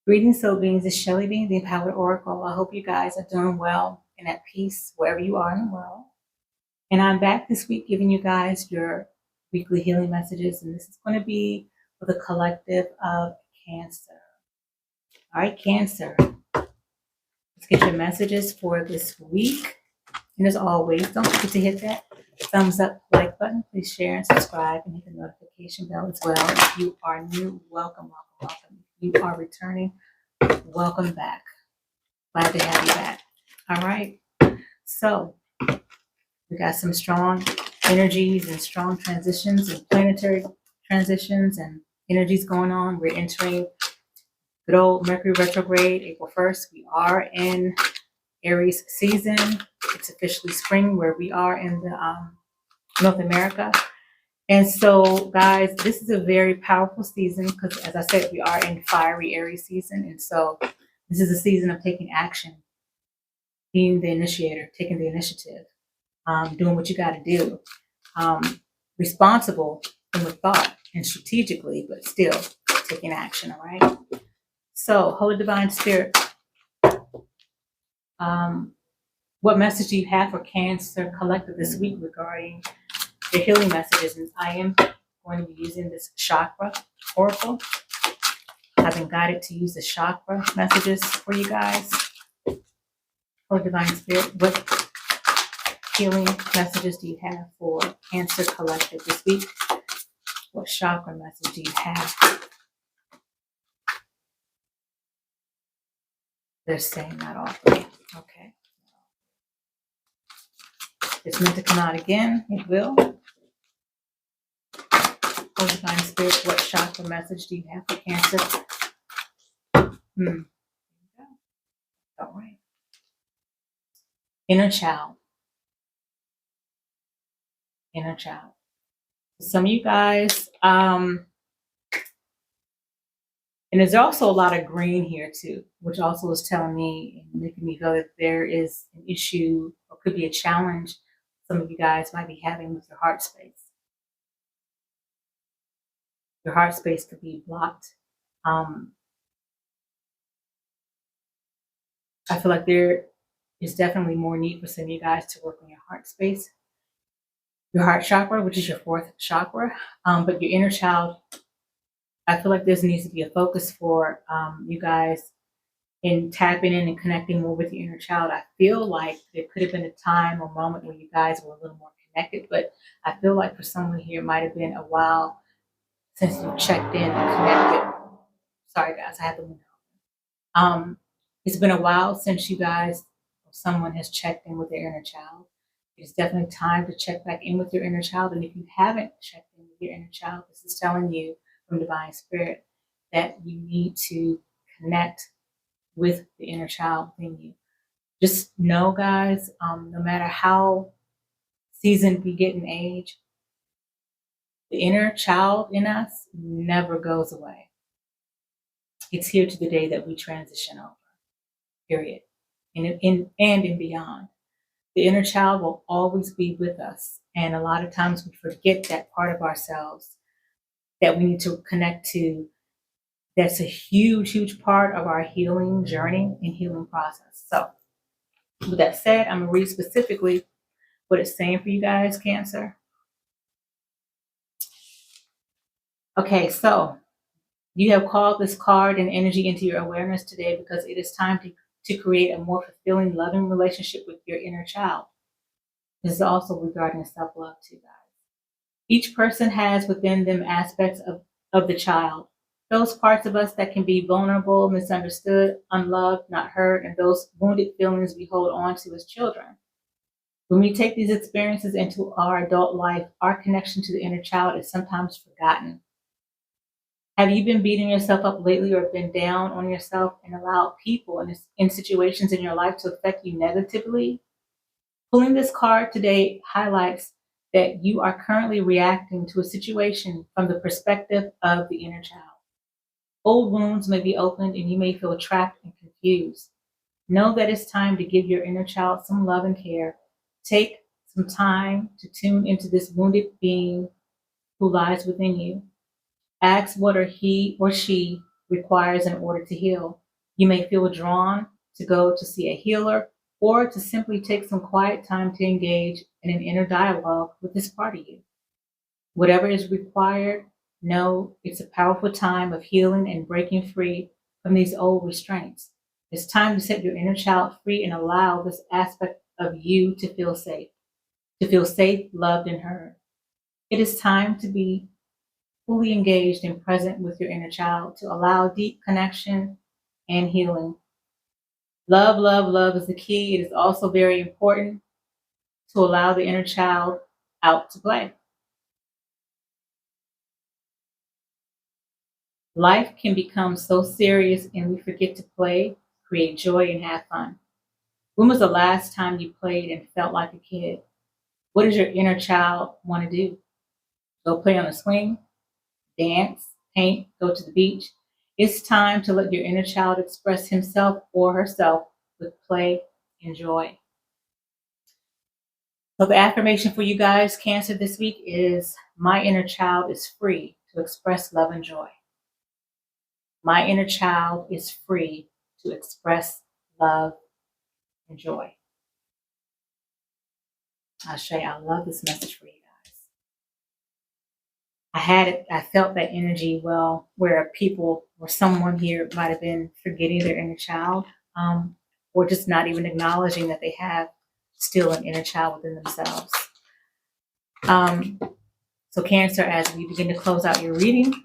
Greetings, soul beings. It's Shelly Being, the Empowered Oracle. I hope you guys are doing well and at peace wherever you are in the world. And I'm back this week giving you guys your weekly healing messages. And this is going to be for the collective of Cancer. All right, Cancer. Let's get your messages for this week. And as always, don't forget to hit that thumbs up, like button. Please share and subscribe and hit the notification bell as well. If you are new, welcome, welcome, welcome. If you are returning, welcome back. Glad to have you back. All right. So we got some strong energies and strong transitions and planetary transitions and energies going on. We're entering good old Mercury retrograde, April 1st. We are in Aries season. It's officially spring where we are in the North America. And so, guys, this is a very powerful season because, as I said, we are in fiery Aries season. And so this is a season of taking action, being the initiator, taking the initiative, doing what you got to do, responsible and with thought and strategically, but still taking action, all right? So, Holy Divine Spirit, what message do you have for Cancer Collective this week regarding your healing messages? And I am going to be using this chakra oracle. I've been guided to use the chakra messages for you guys. Holy Divine Spirit, what healing messages do you have for Cancer Collective this week? What chakra message do you have? They're saying that often. Okay. It's meant to come out again. It will. Holy Divine Spirit, what chakra message do you have for Cancer? All right. Inner child. Inner child. Some of you guys, and there's also a lot of green here too, which also is telling me and making me feel that there is an issue or could be a challenge some of you guys might be having with your heart space. Your heart space could be blocked. I feel like there is definitely more need for some of you guys to work on your heart space, your heart chakra, which is your fourth chakra, but your inner child. I feel like this needs to be a focus for you guys in tapping in and connecting more with your inner child. I feel like there could have been a time or moment where you guys were a little more connected, but I feel like for someone here, it might have been a while since you checked in and connected. Sorry, guys, I had the window. It's been a while since you guys or someone has checked in with their inner child. It's definitely time to check back in with your inner child. And if you haven't checked in with your inner child, this is telling you from Divine Spirit that you need to connect with the inner child within you. Just know, guys, no matter how seasoned we get in age, the inner child in us never goes away. It's here to the day that we transition over, period. And beyond. The inner child will always be with us. And a lot of times we forget that part of ourselves that we need to connect to. That's a huge, huge part of our healing journey and healing process. So with that said, I'm going to read specifically what it's saying for you guys, Cancer. Okay, so you have called this card and energy into your awareness today because it is time to create a more fulfilling, loving relationship with your inner child. This is also regarding self-love too, guys. Each person has within them aspects of the child. Those parts of us that can be vulnerable, misunderstood, unloved, not heard, and those wounded feelings we hold on to as children. When we take these experiences into our adult life, our connection to the inner child is sometimes forgotten. Have you been beating yourself up lately or been down on yourself and allowed people in situations in your life to affect you negatively? Pulling this card today highlights that you are currently reacting to a situation from the perspective of the inner child. Old wounds may be opened and you may feel trapped and confused. Know that it's time to give your inner child some love and care. Take some time to tune into this wounded being who lies within you. Ask what he or she requires in order to heal. You may feel drawn to go to see a healer or to simply take some quiet time to engage in an inner dialogue with this part of you. Whatever is required, know it's a powerful time of healing and breaking free from these old restraints. It's time to set your inner child free and allow this aspect of you to feel safe, loved, and heard. It is time to be fully engaged and present with your inner child to allow deep connection and healing. Love, love, love is the key. It is also very important to allow the inner child out to play. Life can become so serious and we forget to play, create joy, and have fun. When was the last time you played and felt like a kid? What does your inner child want to do? Go play on a swing, dance, paint, go to the beach? It's time to let your inner child express himself or herself with play and joy. So the affirmation for you guys, Cancer, this week is my inner child is free to express love and joy. My inner child is free to express love and joy. Ashe, I love this message for you guys. I felt that energy well, where people or someone here might have been forgetting their inner child, or just not even acknowledging that they have still an inner child within themselves. So Cancer, as we begin to close out your reading,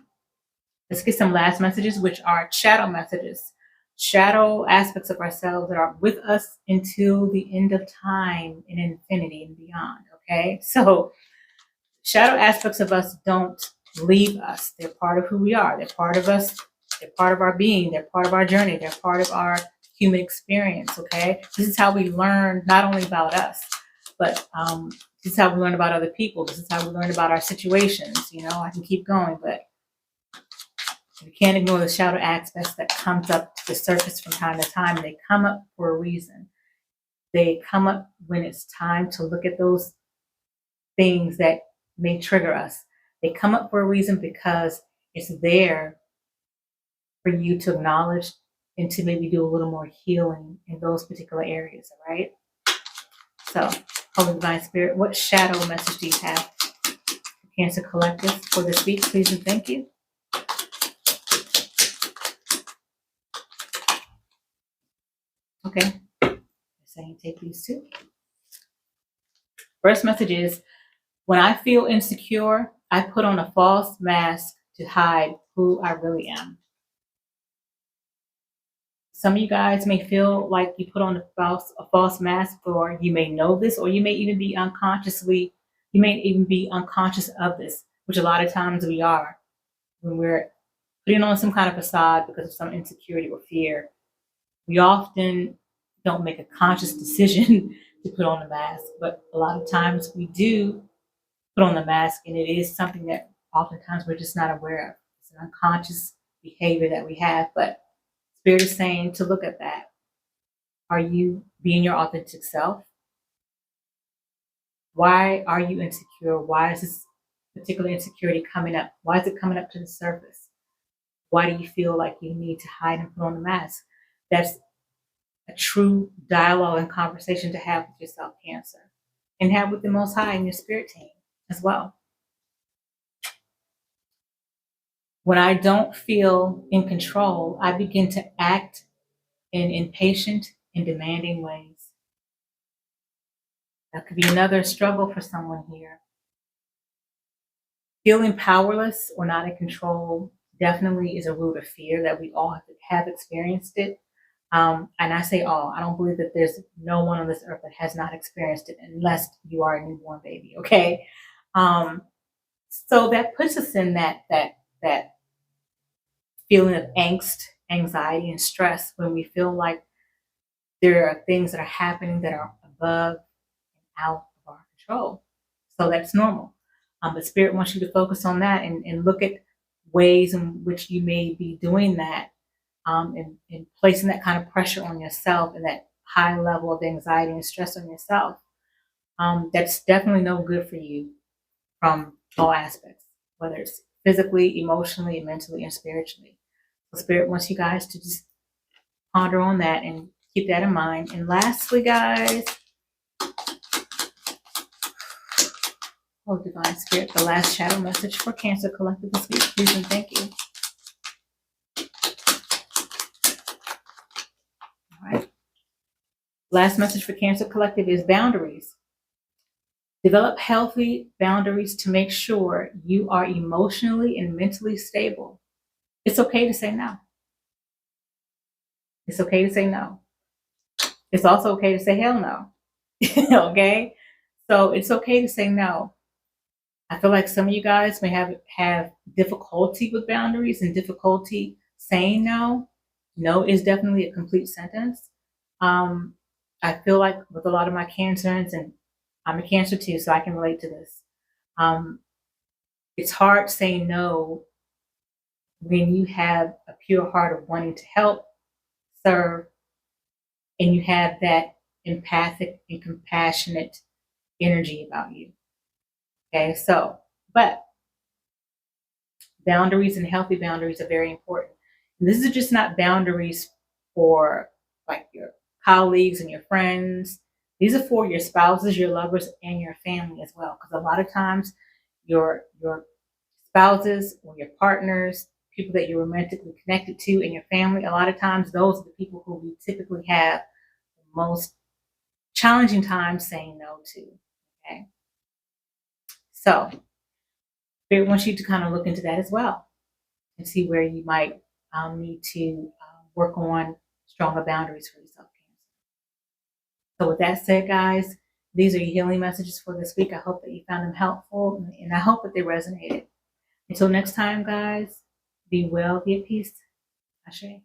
let's get some last messages, which are shadow messages. Shadow aspects of ourselves that are with us until the end of time and infinity and beyond. Okay, so shadow aspects of us don't leave us. They're part of who we are. They're part of us. They're part of our being. They're part of our journey. They're part of our human experience. Okay, this is how we learn not only about us, but this is how we learn about other people. This is how we learn about our situations. You know, I can keep going, but we can't ignore the shadow aspects that comes up to the surface from time to time. They come up for a reason. They come up when it's time to look at those things that may trigger us. They come up for a reason because it's there for you to acknowledge and to maybe do a little more healing in those particular areas, all right? So, Holy Divine Spirit, what shadow message do you have for Cancer Collective for this week? Please and thank you. Okay, saying take these two. First message is, when I feel insecure, I put on a false mask to hide who I really am. Some of you guys may feel like you put on a false mask, or you may know this, or you may even be unconscious of this, which a lot of times we are when we're putting on some kind of facade because of some insecurity or fear. We often don't make a conscious decision to put on the mask, but a lot of times we do put on the mask, and it is something that oftentimes we're just not aware of. It's an unconscious behavior that we have, but Spirit is saying to look at that. Are you being your authentic self? Why are you insecure? Why is this particular insecurity coming up? Why is it coming up to the surface? Why do you feel like you need to hide and put on the mask? That's a true dialogue and conversation to have with yourself, Cancer, and have with the Most High and your spirit team as well. When I don't feel in control, I begin to act in impatient and demanding ways. That could be another struggle for someone here. Feeling powerless or not in control definitely is a root of fear that we all have experienced it. And I say all. I don't believe that there's no one on this earth that has not experienced it, unless you are a newborn baby. Okay, so that puts us in that feeling of angst, anxiety, and stress when we feel like there are things that are happening that are above and out of our control. So that's normal. But Spirit wants you to focus on that and look at ways in which you may be doing that, and placing that kind of pressure on yourself and that high level of anxiety and stress on yourself. That's definitely no good for you from all aspects, whether it's physically, emotionally, mentally, and spiritually. So Spirit wants you guys to just ponder on that and keep that in mind. And lastly, guys, oh, Divine Spirit, the last shadow message for Cancer Collective this week, please and thank you. All right. Last message for Cancer Collective is boundaries. Develop healthy boundaries to make sure you are emotionally and mentally stable. It's okay to say no. It's okay to say no. It's also okay to say hell no. Okay? So it's okay to say no. I feel like some of you guys may have difficulty with boundaries and difficulty saying no. No is definitely a complete sentence. I feel like with a lot of my cancers, and I'm a Cancer too, so I can relate to this. It's hard saying no when you have a pure heart of wanting to help, serve, and you have that empathic and compassionate energy about you. Okay, so, but boundaries and healthy boundaries are very important. And this is just not boundaries for like your colleagues and your friends. These are for your spouses, your lovers, and your family as well. Because a lot of times your spouses or your partners, people that you're romantically connected to, and your family, a lot of times those are the people who we typically have the most challenging times saying no to. Okay. So Spirit wants you to kind of look into that as well and see where you might need to work on stronger boundaries for yourself. So with that said, guys, these are your healing messages for this week. I hope that you found them helpful, and I hope that they resonated. Until next time, guys, be well, be at peace. Ashe.